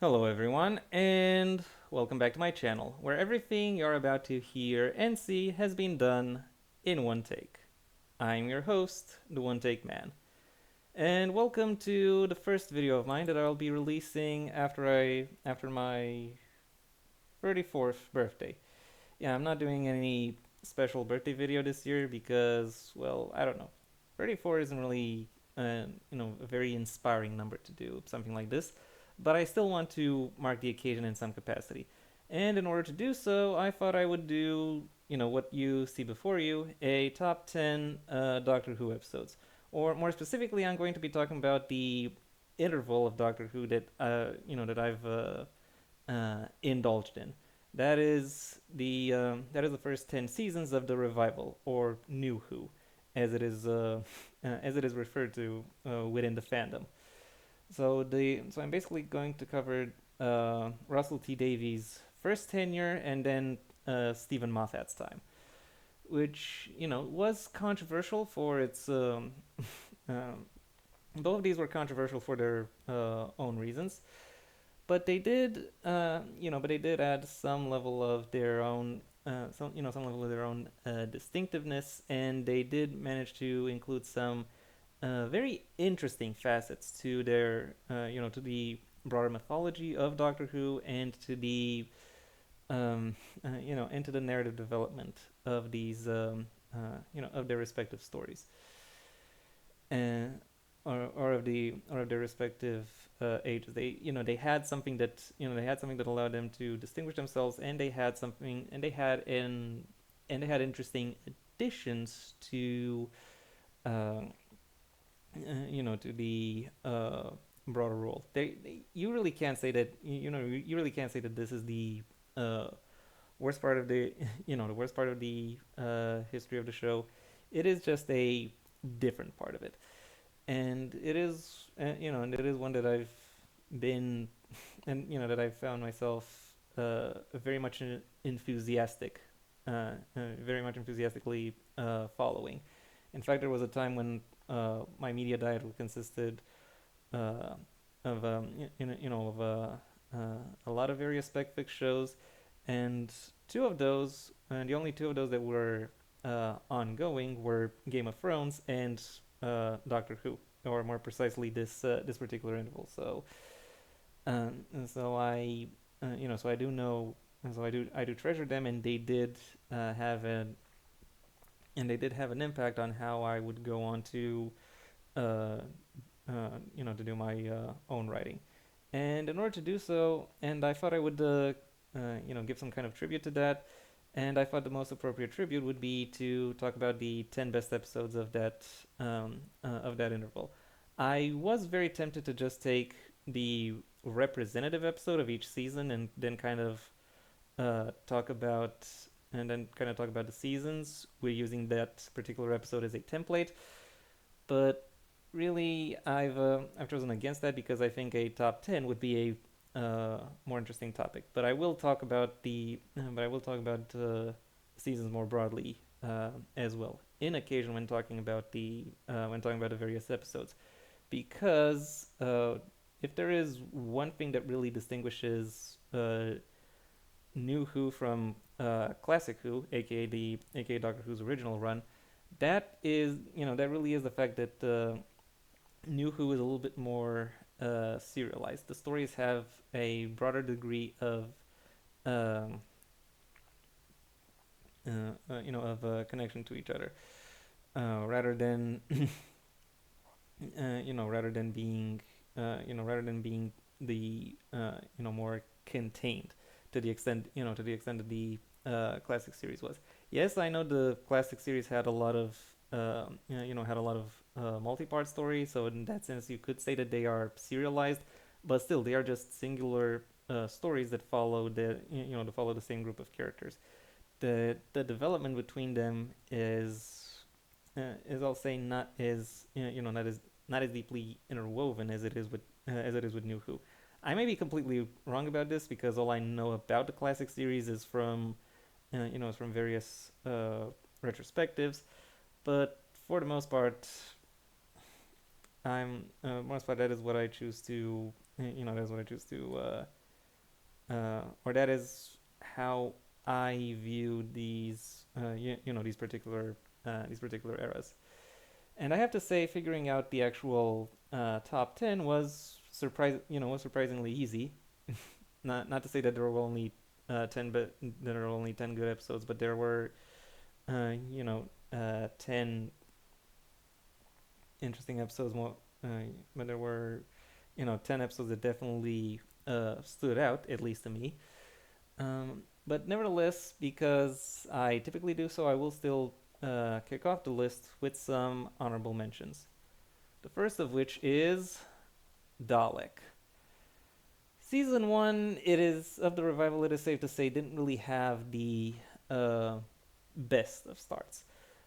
Hello everyone, and welcome back to my channel, where everything you're about to hear and see has been done in one take. I'm your host, the One Take Man, and welcome to the first video of mine that I'll be releasing after my 34th birthday. Yeah, I'm not doing any special birthday video this year because, well, I don't know. 34 isn't really, a very inspiring number to do something like this, but I still want to mark the occasion in some capacity. And in order to do so, I thought I would do, what you see before you, a top 10 Doctor Who episodes. Or more specifically, I'm going to be talking about the interval of Doctor Who that I've indulged in. That is the first 10 seasons of the revival, or NuWho, as it is referred to within the fandom. So I'm basically going to cover Russell T Davies' first tenure and then Stephen Moffat's time, which was controversial for its. Um, Both of these were controversial for their own reasons, but they did add some level of their own, some level of their own distinctiveness, and they did manage to include some very interesting facets to to the broader mythology of Doctor Who and to into the narrative development of of their respective stories. And or of their respective ages. They had something that allowed them to distinguish themselves, and they had interesting additions to uh, to the broader role. You really can't say that you really can't say that this is the uh, worst part of the the worst part of the history of the show. It is just a different part of it, and and it is one that I've been that I've found myself very much very much enthusiastically following. In fact, there was a time when my media diet consisted uh, of a lot of various spec fic shows, and the only two of those that were ongoing were Game of Thrones and Doctor Who, or more precisely this particular interval. And so I do know, and so I do treasure them, and have an they did have an impact on how I would go on to uh, to do my own writing. And in order to do so, and I thought I would give some kind of tribute to that. And I thought the most appropriate tribute would be to talk about the 10 best episodes of that interval. I was very tempted to just take the representative episode of each season and then talk about talk about the seasons. We're using that particular episode as a template, but really, I've chosen against that because I think a top 10 would be a more interesting topic. But I will talk about seasons more broadly as well in occasion when talking about the various episodes, because if there is one thing that really distinguishes New Who from Classic Who, aka Doctor Who's original run, that really is the fact that New Who is a little bit more serialized. The stories have a broader degree of um, connection to each other, rather than rather than being the more contained to the extent that the classic series was. Yes, I know the classic series had a lot of had a lot of multi-part stories, so in that sense you could say that they are serialized, but still they are just singular stories that follow to follow the same group of characters. The development between them is, I'll say, not as not as deeply interwoven as it is with New Who. I may be completely wrong about this because all I know about the classic series is from various retrospectives, but for the most part, most part that is what I choose to that's what I choose to, or that is how I view these, these particular eras. And I have to say, figuring out the actual top 10 was was surprisingly easy. Not to say that there were only 10, but there are only 10 good episodes, but there were 10 interesting episodes. More, but there were 10 episodes that definitely stood out, at least to me. But nevertheless, because I typically do so, I will still kick off the list with some honorable mentions. The first of which is Dalek. Season one, it is of the revival. It is safe to say didn't really have the uh, best of starts.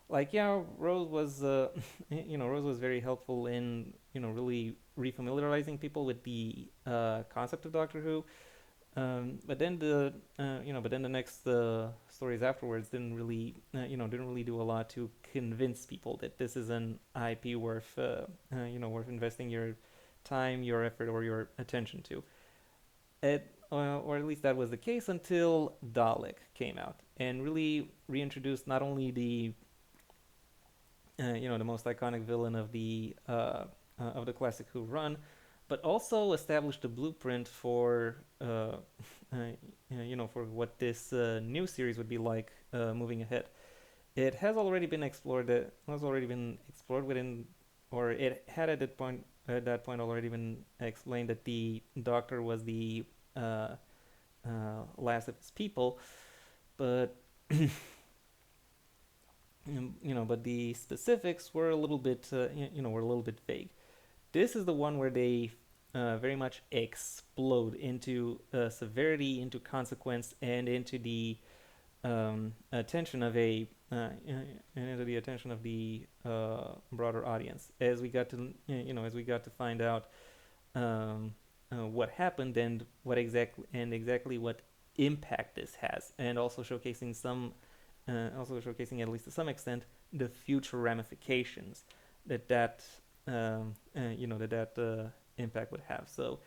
Like, yeah, Rose was Rose was very helpful in really refamiliarizing people with the concept of Doctor Who. But then the next stories afterwards didn't really do a lot to convince people that this is an IP worth worth investing your time, your effort, or your attention to. Or at least that was the case until Dalek came out and really reintroduced not only the most iconic villain of the classic Who run, but also established a blueprint for for what this new series would be like moving ahead. It has already been explored. Has already been explored within, or it had at that point already been explained that the Doctor was the last of his people, but but the specifics were a little bit were a little bit vague. This is the one where they very much explode into severity, into consequence, and into the attention of a and into the attention of the broader audience as we got to as we got to find out what happened and exactly what impact this has, and also showcasing at least to some extent the future ramifications that impact would have. So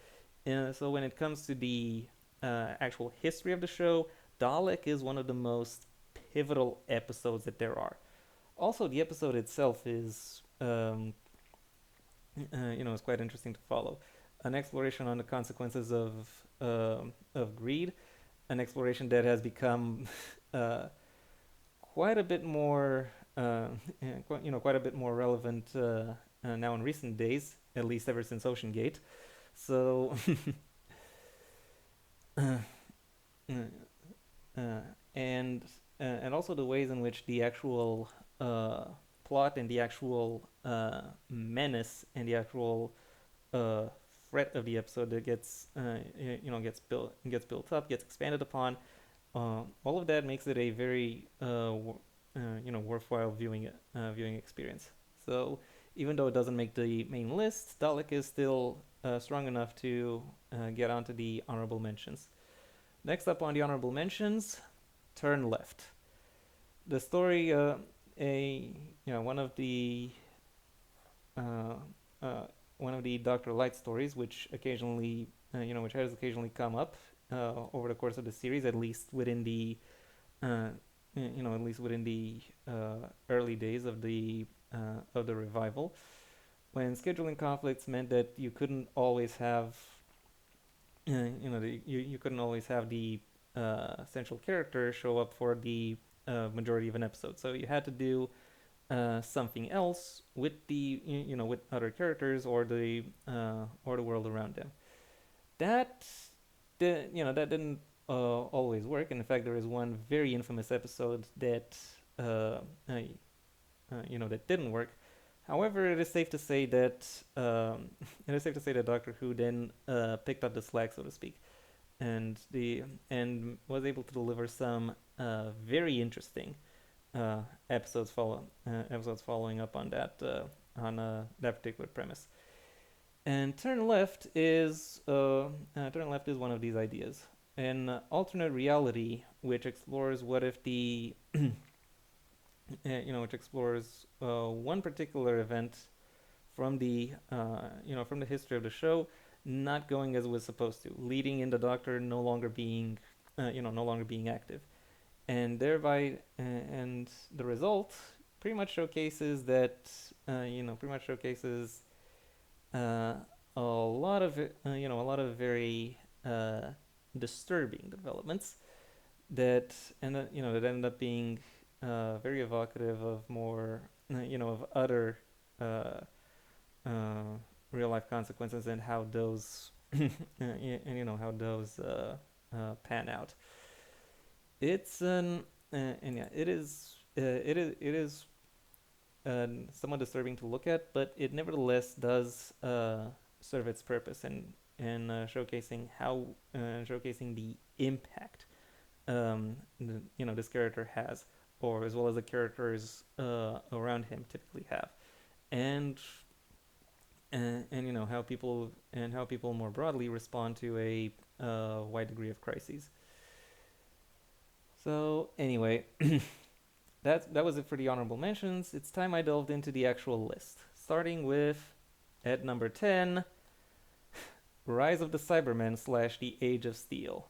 when it comes to the actual history of the show, Dalek is one of the most pivotal episodes that there are. Also, the episode itself is quite interesting to follow. An exploration on the consequences of greed, an exploration that has become quite a bit more quite a bit more relevant now in recent days, at least ever since Ocean Gate. So uh, uh, and also the ways in which the actual plot and the actual menace and the actual uh, threat of the episode that gets built up, gets expanded upon. All of that makes it a very worthwhile viewing experience. So even though it doesn't make the main list, Dalek is still strong enough to get onto the honorable mentions. Next up on the honorable mentions, Turn Left. The story, a one of the uh, uh, one of the Doctor Light stories, which occasionally which has occasionally come up over the course of the series, at least within the uh, at least within the early days of the revival, when scheduling conflicts meant that you couldn't always have you couldn't always have the central character show up for the majority of an episode. So you had to do something else with with other characters or the world around them. That that didn't always work. And in fact, there is one very infamous episode that that didn't work. However, it is safe to say that Doctor Who then picked up the slack, so to speak, and was able to deliver some very interesting episodes following up on that particular premise. And Turn Left is one of these ideas, an alternate reality which explores what if the which explores one particular event from the from the history of the show not going as it was supposed to, leading in the Doctor no longer being, no longer being active, and thereby, and the result pretty much showcases that, pretty much showcases uh, a lot of, a lot of very disturbing developments that that end up being very evocative of more, of other uh, uh, real life consequences and how those and how those pan out. It's an and yeah, it is somewhat disturbing to look at, but it nevertheless does serve its purpose and showcasing the impact this character has, or as well as the characters around him typically have, and how people more broadly respond to a wide degree of crises. So anyway, that was it for the honorable mentions. It's time I delved into the actual list, starting with at number 10, Rise of the Cybermen slash The Age of Steel.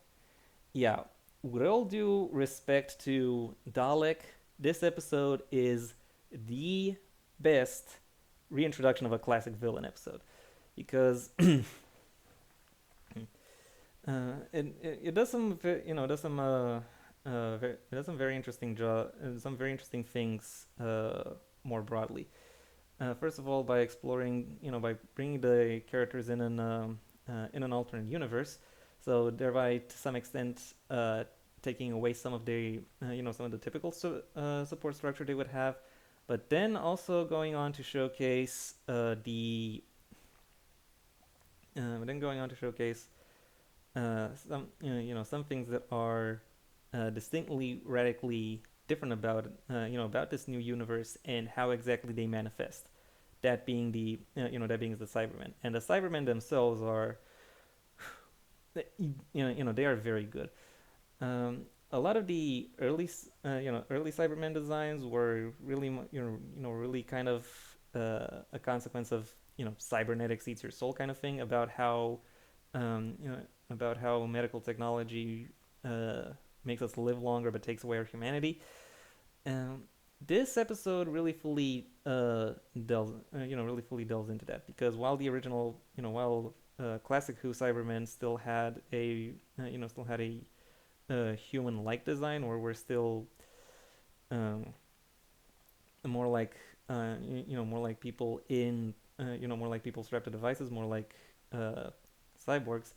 Yeah, with all due respect to Dalek, this episode is the best reintroduction of a classic villain episode, because it does some it does some very interesting some very interesting things more broadly. First of all, by exploring, by bringing the characters in an alternate universe, so thereby to some extent taking away some of the some of the typical support structure they would have, but then also going on to showcase the then going on to showcase some some things that are distinctly radically different about about this new universe and how exactly they manifest. That being that being the Cybermen, and the Cybermen themselves are they are very good. A lot of the early Cybermen designs were really really kind of a consequence of cybernetics eats your soul kind of thing, about how about how medical technology makes us live longer but takes away our humanity. Um, this episode really fully really fully delves into that, because while the original while classic Who Cybermen still had a human-like design, where we're still um, more like more like people in more like people strapped to devices, more like cyborgs.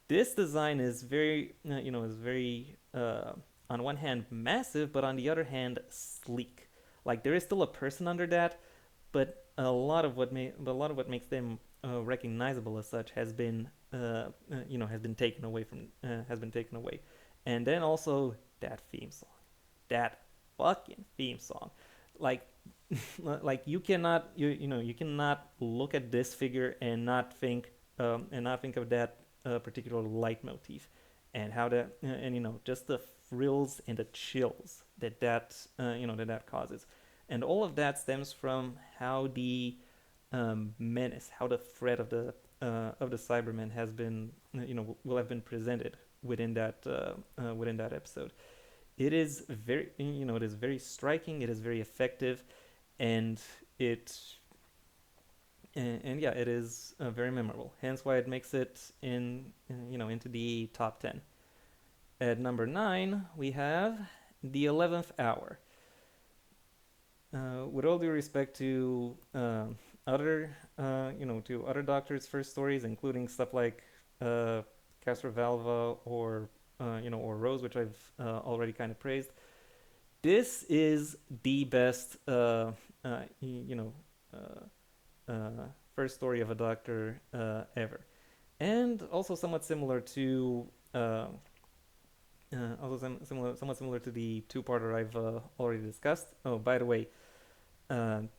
This design is very is very on one hand massive, but on the other hand sleek. Like, there is still a person under that, but a lot of what makes them recognizable as such has been taken away has been taken away. And then also that theme song, that fucking theme song, like like you cannot look at this figure and not think of that particular leitmotif, and how that and just the thrills and the chills that causes, and all of that stems from how the menace, how the threat of the Cybermen has been will have been presented within that episode. It is very it is very striking. It is very effective, and it and yeah, it is very memorable. Hence why it makes it into the top 10. At number 9, we have The 11th Hour. With all due respect to other to other Doctor's first stories, including stuff like Castrovalva or or Rose, which I've already kind of praised, this is the best first story of a Doctor ever, and also somewhat similar to somewhat similar to the two-parter I've already discussed. Oh, by the way,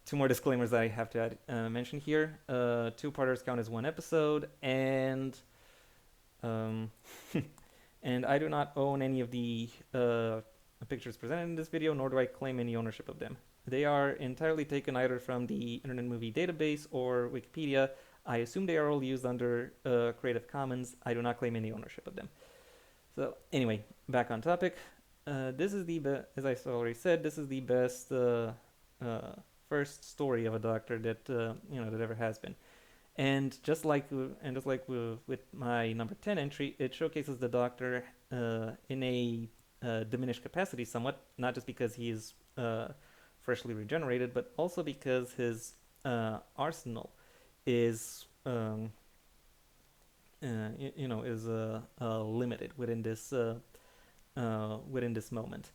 two more disclaimers that I have to mention here. Two-parters count as one episode, and um, and I do not own any of the pictures presented in this video, nor do I claim any ownership of them. They are entirely taken either from the Internet Movie Database or Wikipedia. I assume they are all used under Creative Commons. I do not claim any ownership of them. So anyway, back on topic. This is as I already said, this is the best uh, first story of a Doctor that that ever has been. And just like with my number 10 entry, it showcases the Doctor in a diminished capacity somewhat, not just because he is freshly regenerated, but also because his arsenal is is limited within this moment,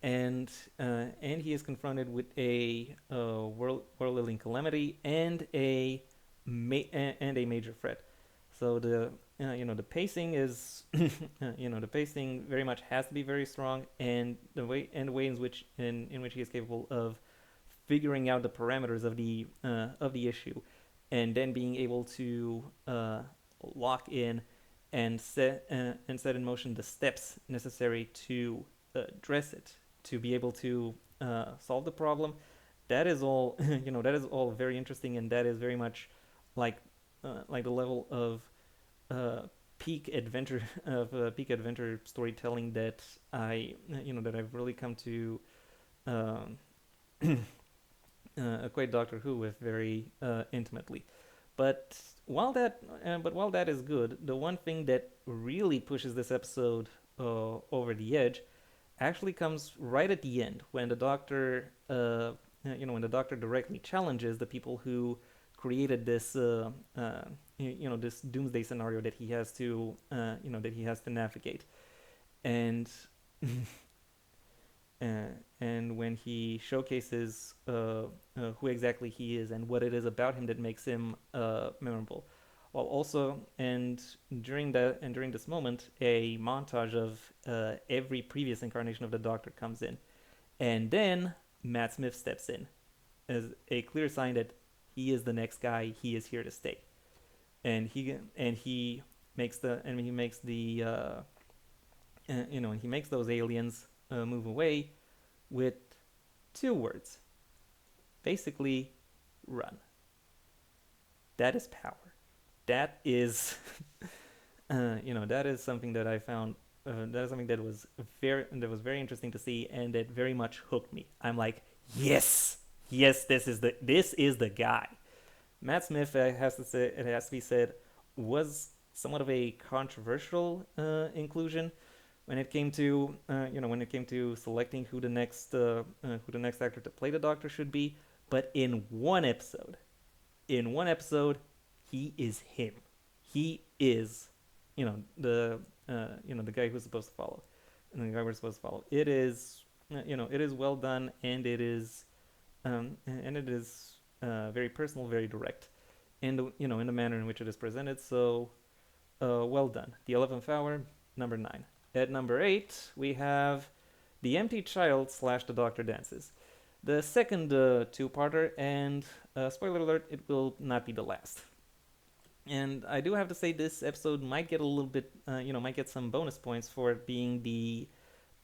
and he is confronted with a world-ending calamity and a major threat. So the pacing is the pacing very much has to be very strong, and the way in which he is capable of figuring out the parameters of the issue, and then being able to lock in and set in motion the steps necessary to address it, to be able to solve the problem. That is all that is all very interesting, and that is very much like the level of uh, peak adventure storytelling that I've really come to um, acquaint Doctor Who with very intimately. But while that is good, the one thing that really pushes this episode over the edge actually comes right at the end when the Doctor directly challenges the people who created this doomsday scenario that he has to navigate, and and when he showcases who exactly he is and what it is about him that makes him memorable. While also, during this moment, a montage of every previous incarnation of the Doctor comes in, and then Matt Smith steps in as a clear sign that he is the next guy. He is here to stay, and he makes those aliens move away with two words. Basically, run. That is power. That is, that is something that I found. That is something that was very interesting to see, and that very much hooked me. I'm like, yes, yes, this is the guy. Matt Smith, it has to be said, was somewhat of a controversial inclusion when it came to selecting who the next actor to play the Doctor should be. But in one episode, he is him. He is, the guy who's supposed to follow, and the guy we're supposed to follow. It is well done, and it is very personal, very direct, in the manner in which it is presented. So, well done. The 11th Hour, number 9. At number 8, we have The Empty Child slash The Doctor Dances. The second two-parter, and spoiler alert, it will not be the last. And I do have to say, this episode might get a little bit, might get some bonus points for it being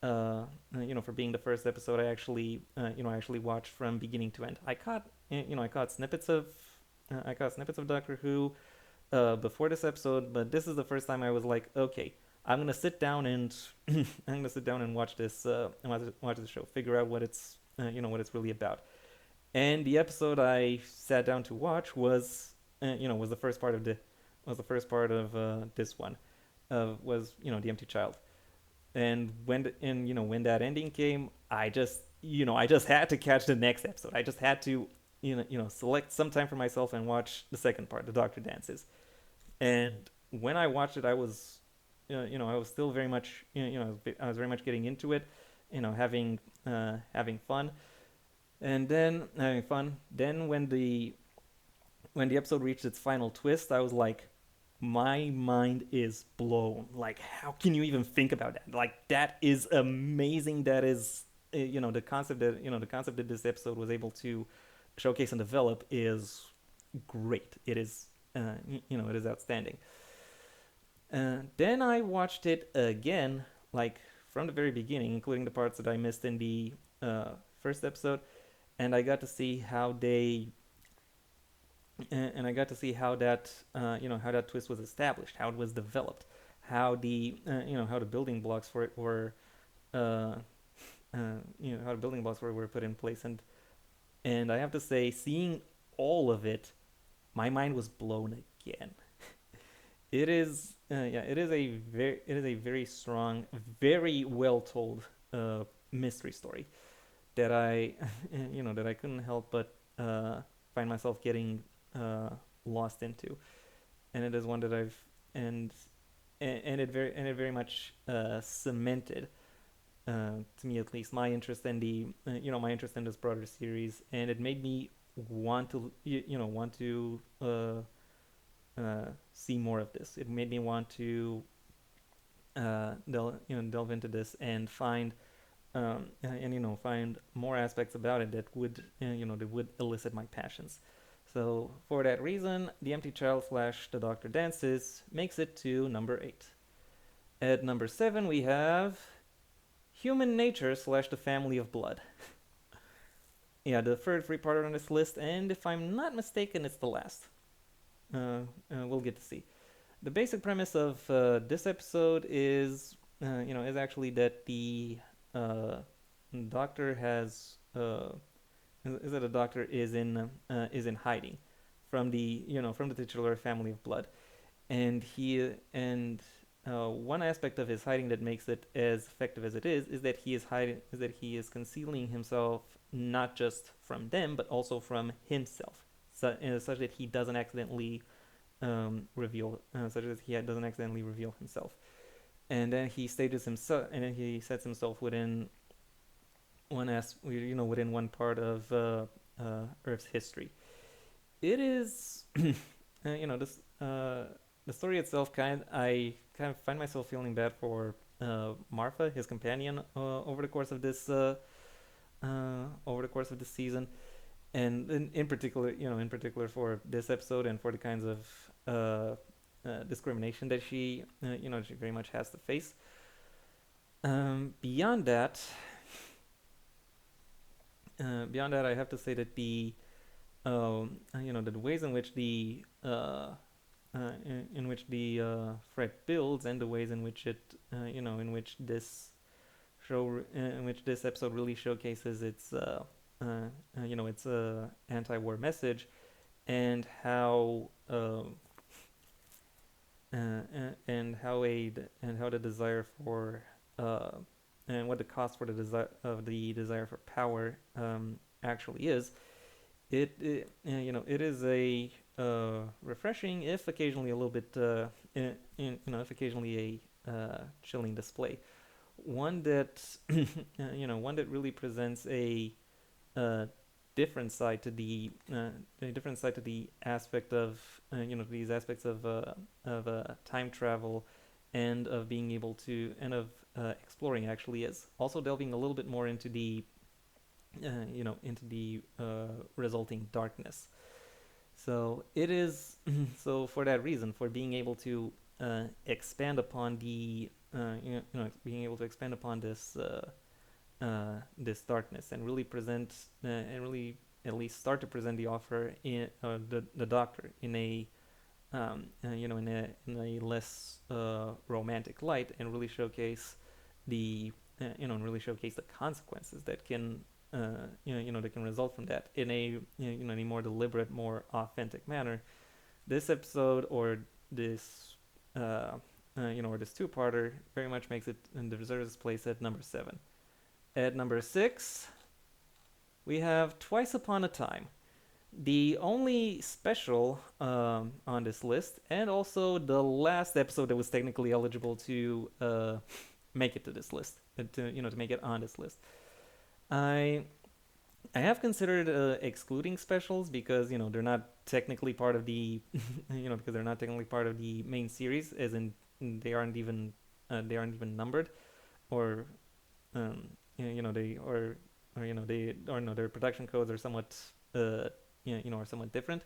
for being the first episode I actually watched from beginning to end. I caught snippets of Doctor Who before this episode, but this is the first time I was like, okay, I'm gonna sit down and watch this watch the show, figure out what it's really about. And the episode I sat down to watch was the first part of this one, was The Empty Child. And when that ending came, I just had to catch the next episode. I just had to select some time for myself and watch the second part, The Doctor Dances. And when I watched it, I was still very much, I was very much getting into it, having fun, and then having fun. Then when the episode reached its final twist, I was like, my mind is blown. Like, how can you even think about that? Like, that is amazing. That is, the concept that this episode was able to showcase and develop is great. It is, it is outstanding. Then I watched it again, like from the very beginning, including the parts that I missed in the first episode, and I got to see how they and I got to see how that how that twist was established, how it was developed, how the how the building blocks for it were uh, how the building blocks were put in place, and I have to say, seeing all of it, my mind was blown again. It is a very strong, very well told mystery story that I that I couldn't help but find myself getting uh, lost into, and it is one that I've and and it very much cemented to me at least my interest in the my interest in this broader series, and it made me want to want to see more of this. It made me want to delve into this and find find more aspects about it that would that would elicit my passions. So for that reason, The Empty Child slash The Doctor Dances makes it to number 8. At number 7 we have Human Nature slash The Family of Blood. Yeah, the third free part on this list, and if I'm not mistaken, it's the last. We'll get to see. The basic premise of this episode is actually that the uh, doctor has is that the doctor is in hiding from the from the titular family of blood, and one aspect of his hiding that makes it as effective as it is that he is concealing himself not just from them but also from himself, such that he doesn't accidentally doesn't accidentally reveal himself. And then he stages himself, and then he sets himself within within one part of Earth's history. It is, this the story itself I kind of find myself feeling bad for Martha, his companion, over the course of this season, and in particular, in particular for this episode and for the kinds of discrimination that she very much has to face. Beyond that, I have to say that the ways in which the threat builds, and the ways in which in which this episode really showcases its its anti-war message, and how and how the desire for and what the cost for the desire for power actually is. It is a refreshing, if occasionally a little bit if occasionally a chilling display. One that one that really presents uh, a different side to the aspect of these aspects of time travel, and of being able to and of exploring, actually, is also delving a little bit more into the into the resulting darkness. So it is so for that reason, for being able to expand upon being able to expand upon this darkness, and really present and really at least start to present the author in the doctor in a in a less romantic light, and really showcase and really showcase the consequences that can that can result from that in a in a more deliberate, more authentic manner. This episode, or this or this two-parter, very much makes it and deserves its place at number 7. At number 6, we have Twice Upon a Time, the only special on this list, and also the last episode that was technically eligible to make it to this list, to make it on this list. I I have considered excluding specials, because they're not technically part of the because they're not technically part of the main series, as in they aren't even numbered, or they or they or no their production codes are somewhat are somewhat different.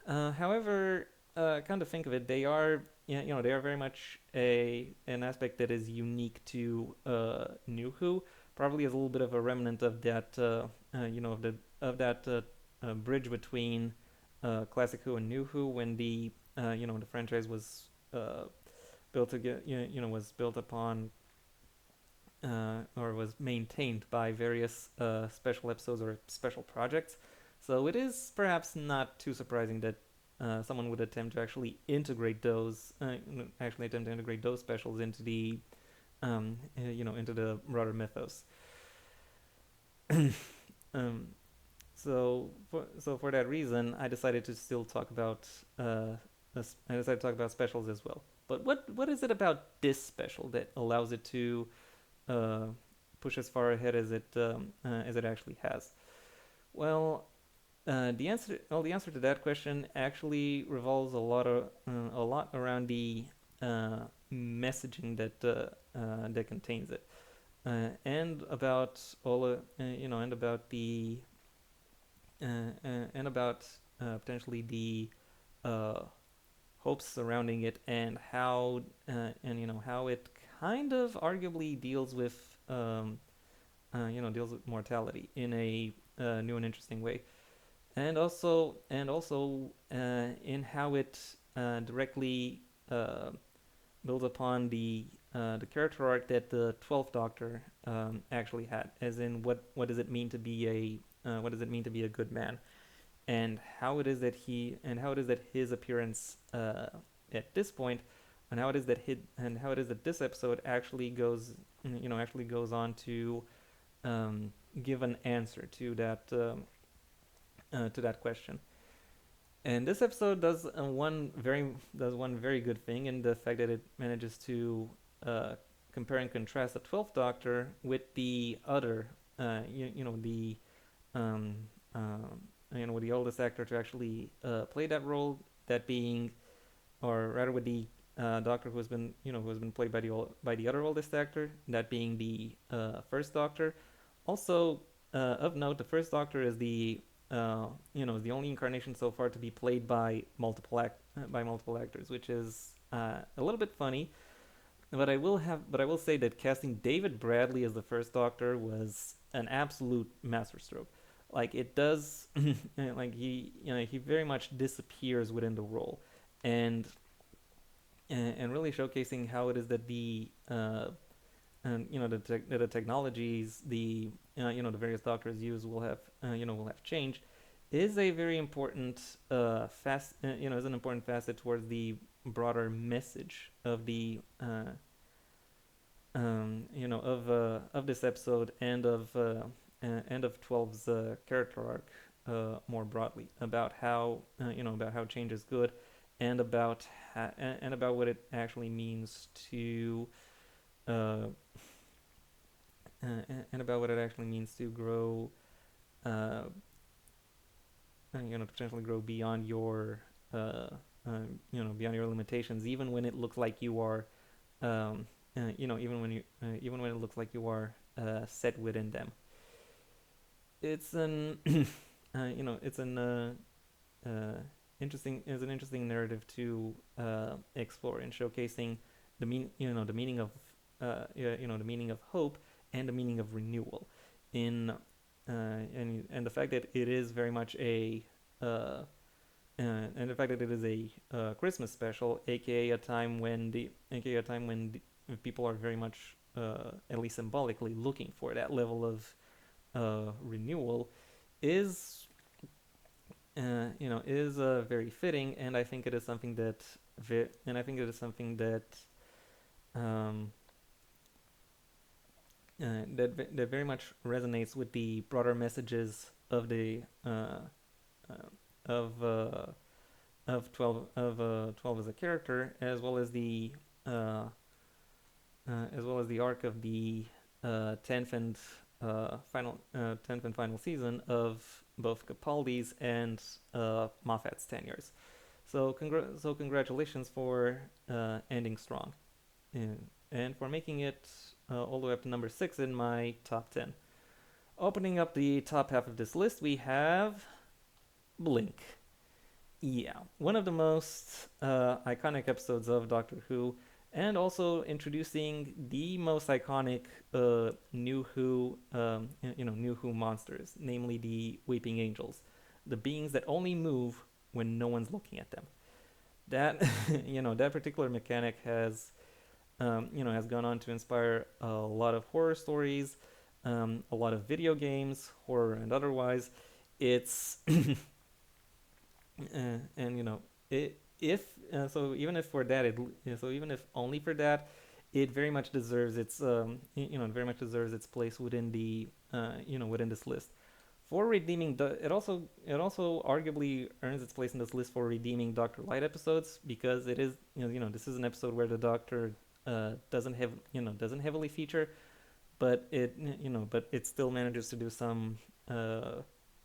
However, come to think of it, they are they are very much a an aspect that is unique to NuWho. Probably as a little bit of a remnant of that of that bridge between Classic Who and NuWho when the franchise was built to get was built upon or was maintained by various special episodes or special projects. So it is perhaps not too surprising that someone would attempt to actually attempt to integrate those specials into the into the broader mythos. um, so for that reason, I decided to still talk about I decided to talk about specials as well. But what is it about this special that allows it to uh, push as far ahead as it actually has? Well, the answer to that question actually revolves a lot around the messaging that contains it, and about all and about the and about potentially the uh, hopes surrounding it, and how it kind of arguably deals with mortality in a new and interesting way, and also in how it directly builds upon the character arc that the 12th Doctor actually had, as in what does it mean to be what does it mean to be a good man, and how it is that his appearance at this point, and how it is that this episode actually goes on to give an answer to that question. And this episode does one very good thing in the fact that it manages to compare and contrast the 12th Doctor with the other um, with the oldest actor to actually play that role, that being, or rather with the Doctor who has been played by the other oldest actor, that being the first Doctor. Also, of note, the first Doctor is the only incarnation so far to be played by multiple actors, which is a little bit funny. But I will say that casting David Bradley as the first Doctor was an absolute masterstroke. Like it does, like he very much disappears within the role, and and really showcasing how it is that the technologies the various doctors use will have changed, is a very important is an important facet towards the broader message of the of this episode, and of 12's character arc more broadly, about how change is good, and about what it actually means to uh, and about what it actually means to grow, uh, potentially grow beyond your beyond your limitations, even when it looks like you are, um, even when it looks like you are set within them. It's an it's an uh, interesting is an interesting narrative to explore, in showcasing the meaning of the meaning of hope, and the meaning of renewal, in and the fact that it is very much uh, and the fact that it is a Christmas special, aka a time when people are very much, at least symbolically, looking for that level of renewal, is very fitting, and I think it is something that um, that very much resonates with the broader messages of the of 12 as a character, uh, as well as the arc of the 10th and final season of both Capaldi's and Moffat's tenures. So congratulations for ending strong, and for making it all the way up to number 6 in my top 10. Opening up the top half of this list, we have Blink. Yeah, one of the most iconic episodes of Doctor Who, and also introducing the most iconic New Who monsters, namely the Weeping Angels, the beings that only move when no one's looking at them. That that particular mechanic has gone on to inspire a lot of horror stories, a lot of video games, horror and otherwise. It's and if so even if for that so even if only for that, it very much deserves its it very much deserves its place within the within this list for redeeming it also arguably earns its place in this list for redeeming Dr. Light episodes, because it is this is an episode where the Doctor doesn't heavily feature, but it still manages to do some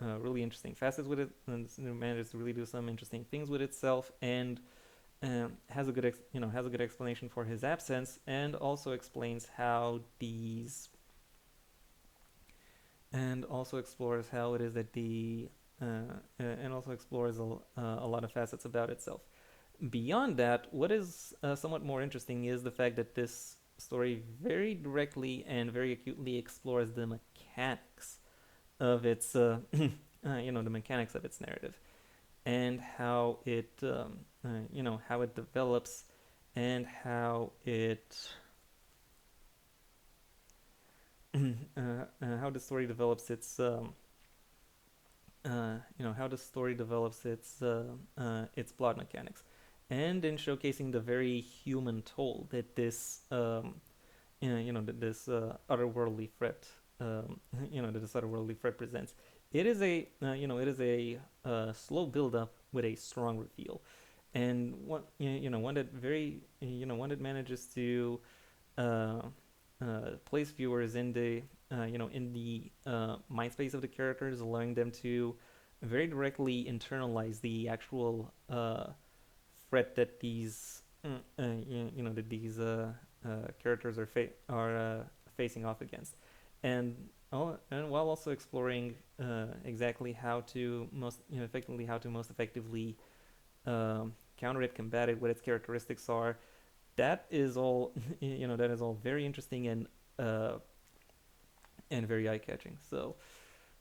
really interesting facets with it, and manages to really do some interesting things with itself, and has a good explanation for his absence, and also explains how these and also explores how it is that the and also explores a lot of facets about itself. Beyond that, what is somewhat more interesting is the fact that this story very directly and very acutely explores the mechanics of its the mechanics of its narrative, and how it develops, and how the story develops its plot mechanics, and in showcasing the very human toll that this otherworldly threat that this otherworldly threat presents. It is a slow build up with a strong reveal, and one that manages to uh, place viewers in the mind space of the characters, allowing them to very directly internalize the actual threat that these characters are facing off against, and and while also exploring exactly how to most effectively counter it, combat it, what its characteristics are. That is all that is all very interesting uh, and very eye catching. So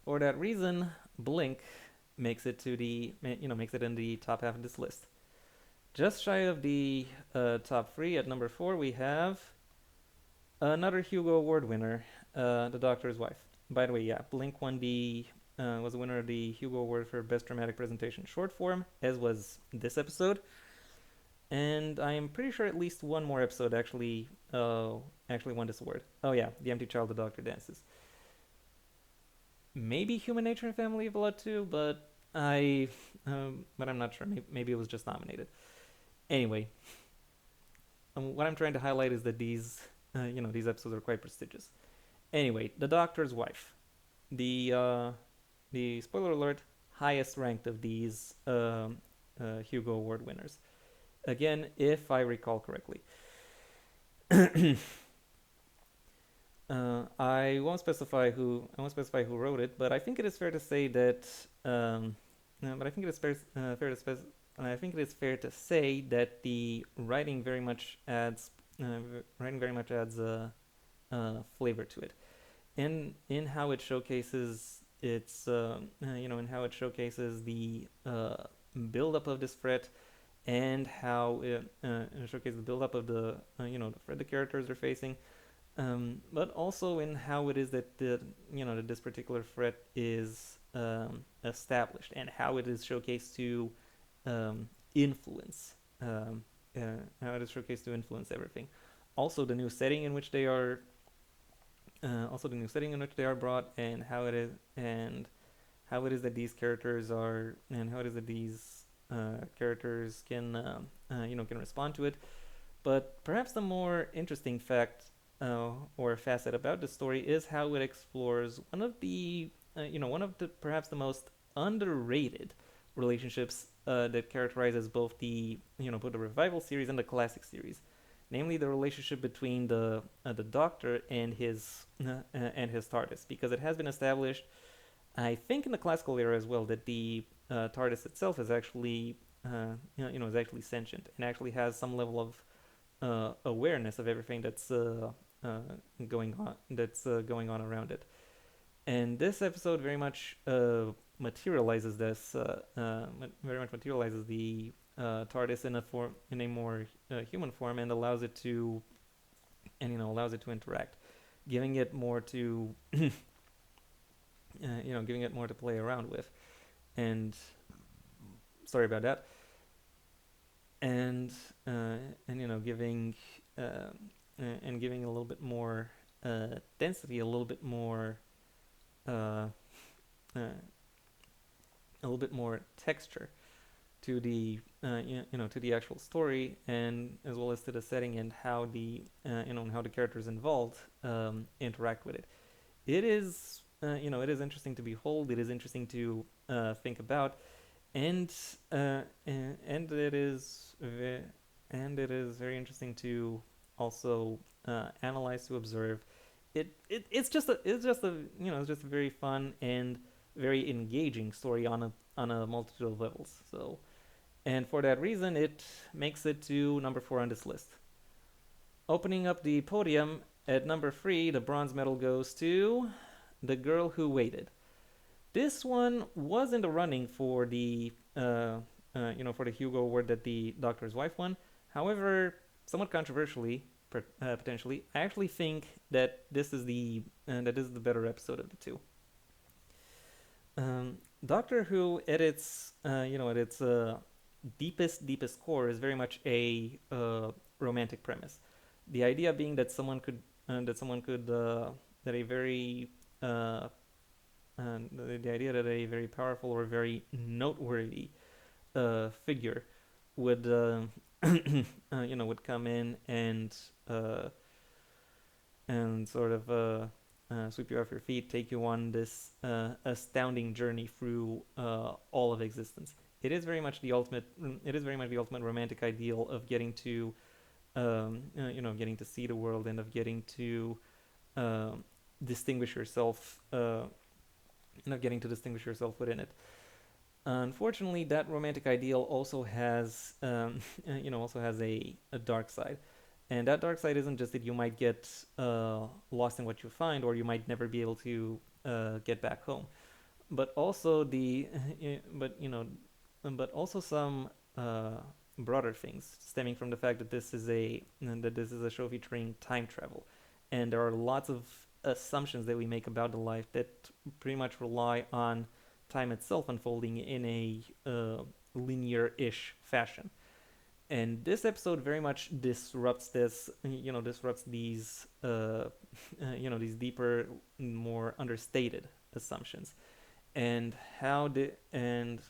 for that reason, Blink makes it in the top half of this list. Just shy of the top three, at number four, we have another Hugo Award winner, The Doctor's Wife. By the way, yeah, Blink won the was the winner of the Hugo Award for Best Dramatic Presentation Short Form, as was this episode. And I'm pretty sure at least one more episode actually won this award. Oh yeah, The Empty Child the Doctor Dances. Maybe Human Nature and Family of Blood too, but I'm not sure. Maybe it was just nominated. Anyway, what I'm trying to highlight is that these episodes are quite prestigious. Anyway, The Doctor's Wife, the spoiler alert, highest ranked of these Hugo Award winners. Again, if I recall correctly. I won't specify who wrote it, but I think it is fair to say that. But I think it is fair to I think it is fair to say that the writing very much adds flavor to it, in how it showcases in how it showcases the build up of this threat, and how it showcases the build up of the threat the characters are facing, but also in how it is that that this particular threat is established, and how it is showcased to influence how it is showcased to influence everything. Also, the new setting in which they are brought, and how it is that these characters are, and how it is that these characters can respond to it. But perhaps the more interesting fact or facet about the story is how it explores one of the perhaps the most underrated relationships that characterizes both the revival series and the classic series, namely the relationship between the Doctor and his TARDIS, because it has been established, I think, in the classical era as well, that the TARDIS itself is actually is actually sentient, and actually has some level of awareness of everything going on around it. And this episode very much materializes this, very much materializes the TARDIS in a more human form, and allows it to, allows it to interact, giving it more to, giving it more to play around with. And sorry about that. And and giving uh, and giving a little bit more density, a little bit more uh, uh, a little bit more texture to the to the actual story, and as well as to the setting and how the and how the characters involved interact with it. It is it is interesting to behold. It is interesting to think about, and and it is and it is very interesting to also analyze, to observe. It's just a it's just a very fun and very engaging story on a multitude of levels. So, and for that reason, it makes it to number 4 on this list. Opening up the podium at number 3, the bronze medal goes to The Girl Who Waited. This one was in the running for the for the Hugo Award that the Doctor's Wife won. However, somewhat controversially, potentially, I actually think that this is the better episode of the two. Doctor Who at its at its deepest core is very much a romantic premise. The idea being that someone could that a very the idea that a very powerful or very noteworthy figure would would come in uh, and sort of sweep you off your feet, take you on this astounding journey through all of existence. It is very much the ultimate. It is very much the ultimate romantic ideal of getting to, getting to see the world, and of getting to distinguish yourself. Getting to distinguish yourself within it. Unfortunately, that romantic ideal also has, also has a dark side, and that dark side isn't just that you might get lost in what you find, or you might never be able to get back home, but also but but also some broader things stemming from the fact that this is a show featuring time travel, and there are lots of assumptions that we make about the life that pretty much rely on time itself unfolding in a linear-ish fashion. And this episode very much disrupts disrupts these, these deeper, more understated assumptions, and how the and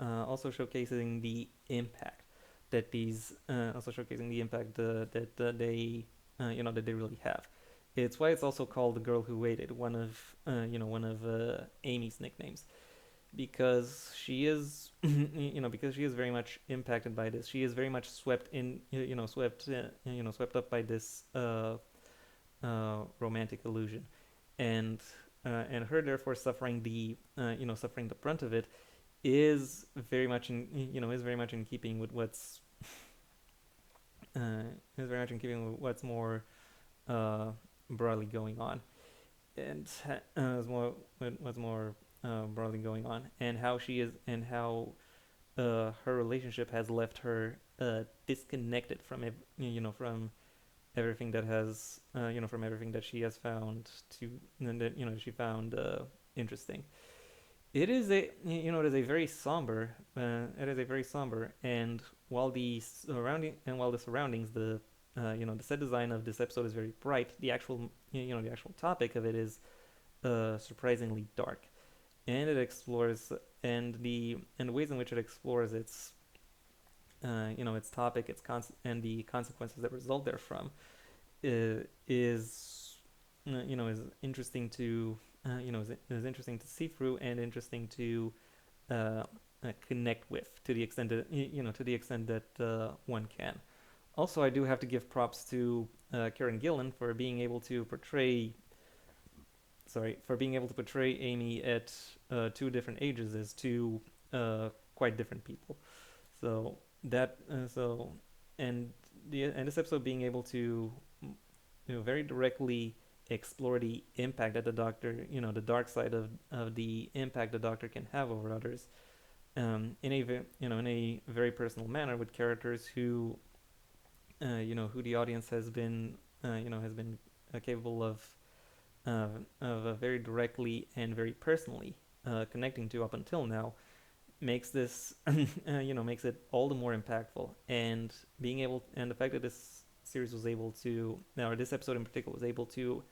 also showcasing the impact that these, also showcasing the impact that they, that they really have. It's why it's also called The Girl Who Waited, one of Amy's nicknames, because she is, because she is very much impacted by this. She is very much swept in, swept up by this romantic illusion, and her therefore suffering suffering the brunt of it is very much in, is very much in keeping with what's is very much in keeping with what's more uh, broadly going on, and what's more broadly going on, and how she is, and how her relationship has left her disconnected from from everything that has from everything that she has found to, and that she found interesting. It is a, it is a very somber, it is a very somber, and while the surroundings, the set design of this episode is very bright, the actual, the actual topic of it is surprisingly dark, and it explores, and the ways in which it explores its its topic, and the consequences that result therefrom, is is interesting to, is interesting to see through, and interesting to uh, connect with, to the extent that, to the extent that one can. Also, I do have to give props to Karen Gillan for being able to portray, for being able to portray Amy at two different ages as two quite different people. So that and this episode being able to, very directly explore the impact that the Doctor, the dark side of the impact the Doctor can have over others, in a in a very personal manner with characters who who the audience has been capable of very directly and very personally connecting to up until now, makes this makes it all the more impactful. And the fact that this series was able to, or this episode in particular was able to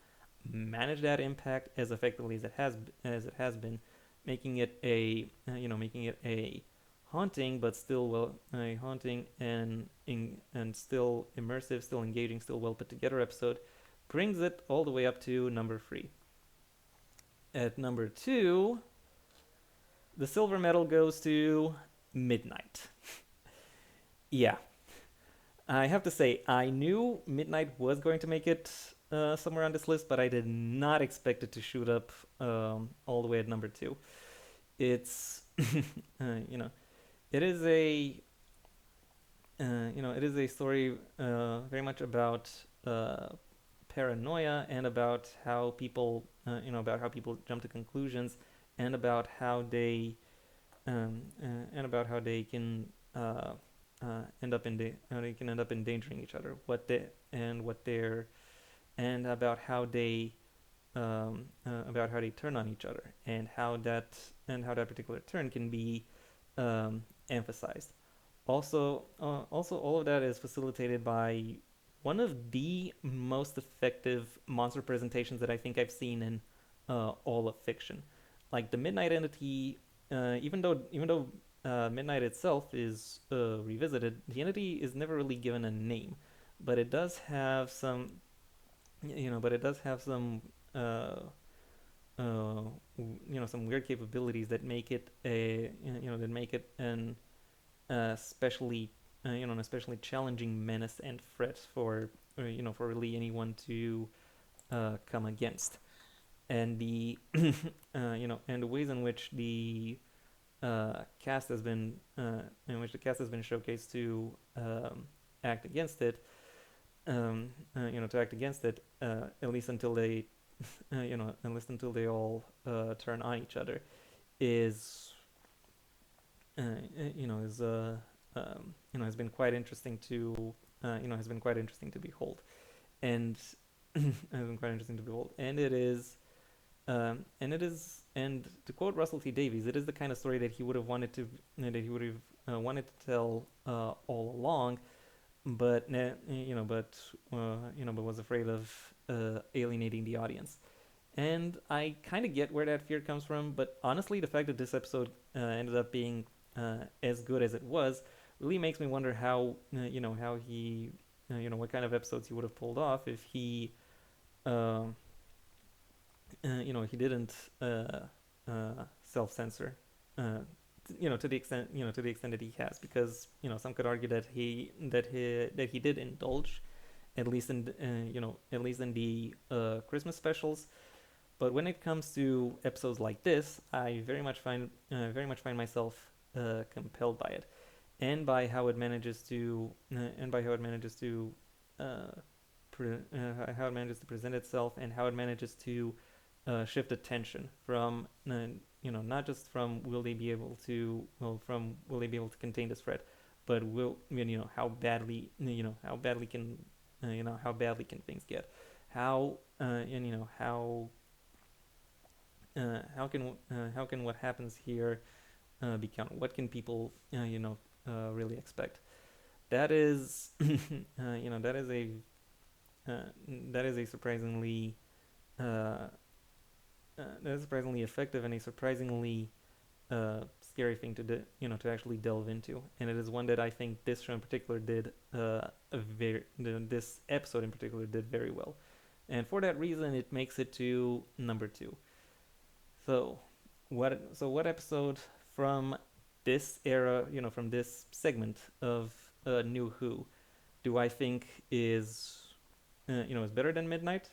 manage that impact as effectively as it has been, making it making it a haunting but still a haunting and still immersive, still engaging, still well put together episode, brings it all the way up to number 3. At number 2, the silver medal goes to Midnight. Yeah, I have to say, I knew Midnight was going to make it somewhere on this list, but I did not expect it to shoot up all the way at number 2. It's, it is a, it is a story very much about paranoia, and about how people, about how people jump to conclusions, and about how they, can end up they can end up endangering each other. What they're and about how they turn on each other, and how that particular turn can be emphasized. Also, all of that is facilitated by one of the most effective monster presentations that I think I've seen in all of fiction. Like the Midnight entity, even though Midnight itself is revisited, the entity is never really given a name, but it does have some, but it does have some, uh, some weird capabilities that make it an especially an especially challenging menace and threat for really anyone to come against. And the and the ways in which the cast has been showcased to act against it, at least until they at least until they all turn on each other, is uh, is has been quite interesting to behold. And has been quite interesting to behold. And to quote Russell T Davies, it is the kind of story that he would have wanted to tell all along, but but was afraid of alienating the audience. And I kind of get where that fear comes from, but honestly, the fact that this episode ended up being as good as it was really makes me wonder how how he what kind of episodes he would have pulled off if he uh, he didn't self-censor, to the extent that he has, because some could argue that he did indulge, at least in the Christmas specials. But when it comes to episodes like this, I very much find myself compelled by it, and by how it manages to how it manages to present itself, and how it manages to shift attention from not just from will they be able to contain this threat, but will how badly how badly can things get, how and how can what happens here be counted, what can people really expect. That is that is a surprisingly effective and a surprisingly scary thing to actually delve into. And it is one that I think this show in particular did this episode in particular did very well. And for that reason, it makes it to number 2. So what episode from this era, from this segment of NuWho, do I think is is better than Midnight?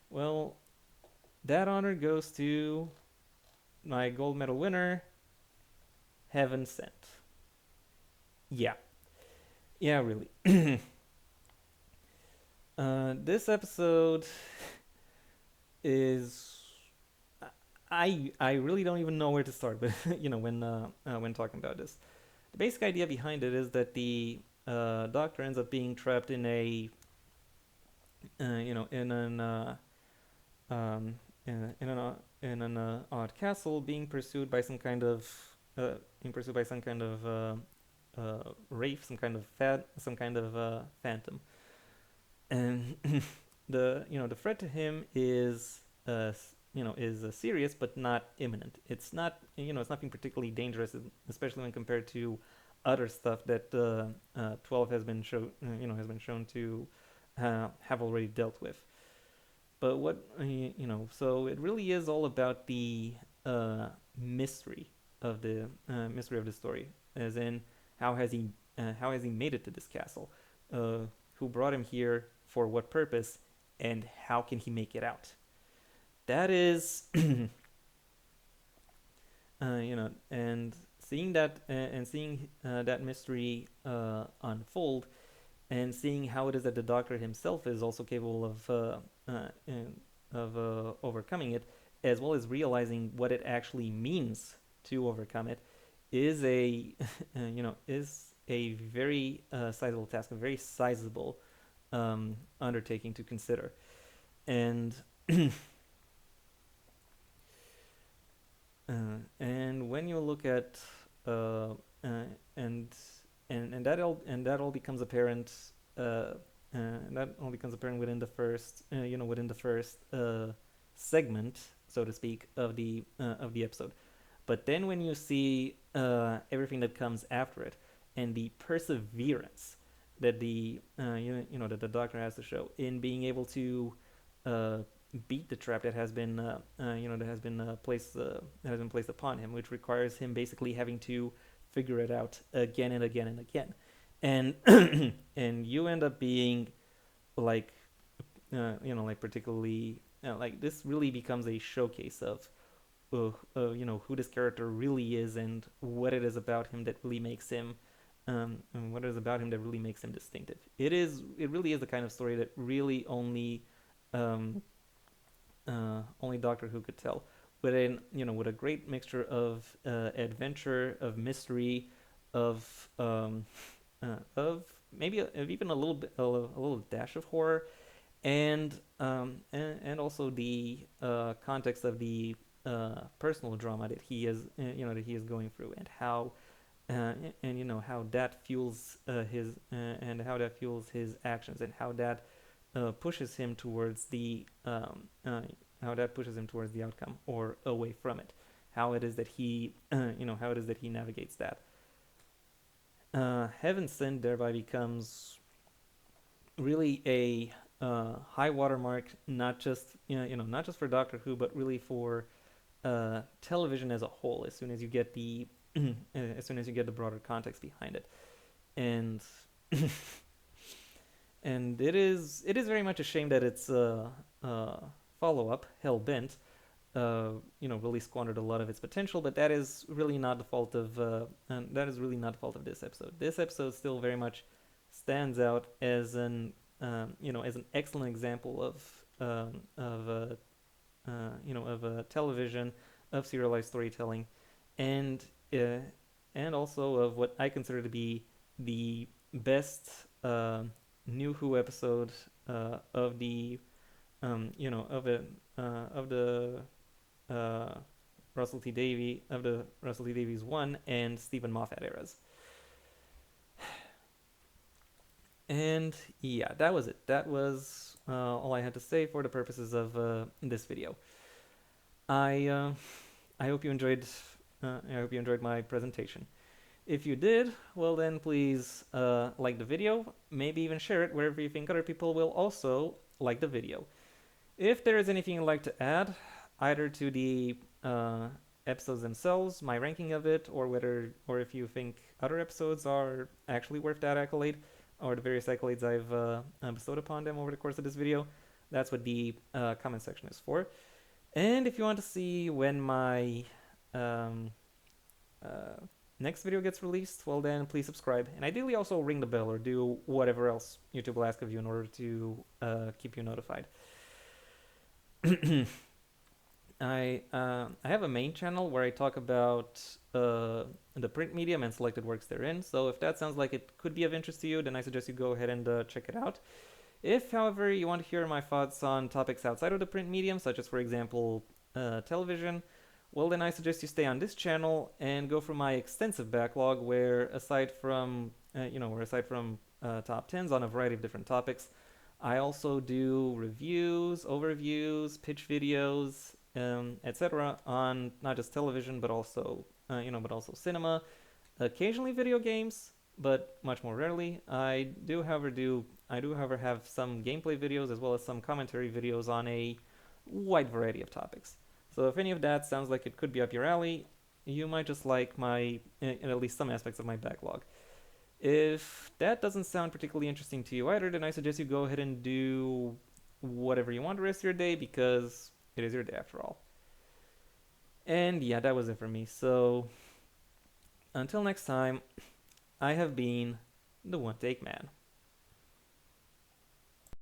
Well, that honor goes to my gold medal winner, Heaven Sent. Yeah, yeah, really. This episode is I really don't even know where to start, but when talking about this, the basic idea behind it is that the doctor ends up being trapped in a in an um, in an odd castle, being pursued by some kind of wraith, some kind of phantom, and the threat to him is serious but not imminent. It's nothing particularly dangerous, especially when compared to other stuff that 12 has been shown to have already dealt with. But so it really is all about the uh, mystery mystery of the story, as in how has he made it to this castle, uh, who brought him here, for what purpose, and how can he make it out. That is, and seeing that mystery unfold, and seeing how it is that the Doctor himself is also capable uh, overcoming it, as well as realizing what it actually means to overcome it, is a is a very sizable task, a very sizable undertaking to consider. And and when you look at uh, uh, and and that all becomes apparent that all becomes apparent within the first within the first segment, so to speak, of the episode. But then when you see everything that comes after it, and the perseverance that that the Doctor has to show in being able to uh, beat the trap that has been that has been placed upon him, which requires him basically having to figure it out again and again and again, and and you end up being like like particularly like this really becomes a showcase of who this character really is, and what it is about him that really makes him and what it is about him that really makes him distinctive. It really is the kind of story that really um, only Doctor Who could tell, with a great mixture of adventure, of mystery, of maybe of even a little dash of horror, and also the context of the personal drama that he is going through, and how how that fuels his actions, and pushes him towards the how that pushes him towards the outcome or away from it. How it is that how it is that he navigates that. Heaven Sent thereby becomes really a high watermark, not just not just for Doctor Who, but really for television as a whole. As soon as you get the as soon as you get the broader context behind it, and and it is very much a shame that its follow up, Hellbent, really squandered a lot of its potential. But that is really not the fault of this episode. This episode still very much stands out as as an excellent example of television, of serialized storytelling, and uh, and also of what I consider to be the best New Who episode of the of the uh, Russell T Davies 1 and Stephen Moffat eras. And yeah, that was it. That was all I had to say for the purposes of this video. I uh, I hope you enjoyed. I hope you enjoyed my presentation. If you did, well then please like the video, maybe even share it wherever you think other people will also like the video. If there is anything you'd like to add, either to the episodes themselves, my ranking of it, or if you think other episodes are actually worth that accolade, or the various accolades I've bestowed upon them over the course of this video, that's what the comment section is for. And if you want to see when my um, uh, next video gets released, well then please subscribe, and ideally also ring the bell or do whatever else YouTube will ask of you in order to keep you notified. I have a main channel where I talk about the print medium and selected works therein. So if that sounds like it could be of interest to you, then I suggest you go ahead and check it out. If, however, you want to hear my thoughts on topics outside of the print medium, such as, for example, television, well, then I suggest you stay on this channel and go for my extensive backlog, where aside from top tens on a variety of different topics, I also do reviews, overviews, pitch videos, etc. on not just television, but also cinema, occasionally video games, but much more rarely. I do, however, have some gameplay videos as well as some commentary videos on a wide variety of topics. So if any of that sounds like it could be up your alley, you might just like at least some aspects of my backlog. If that doesn't sound particularly interesting to you either, then I suggest you go ahead and do whatever you want the rest of your day, because it is your day after all. And yeah, that was it for me. So until next time, I have been the One Take Man.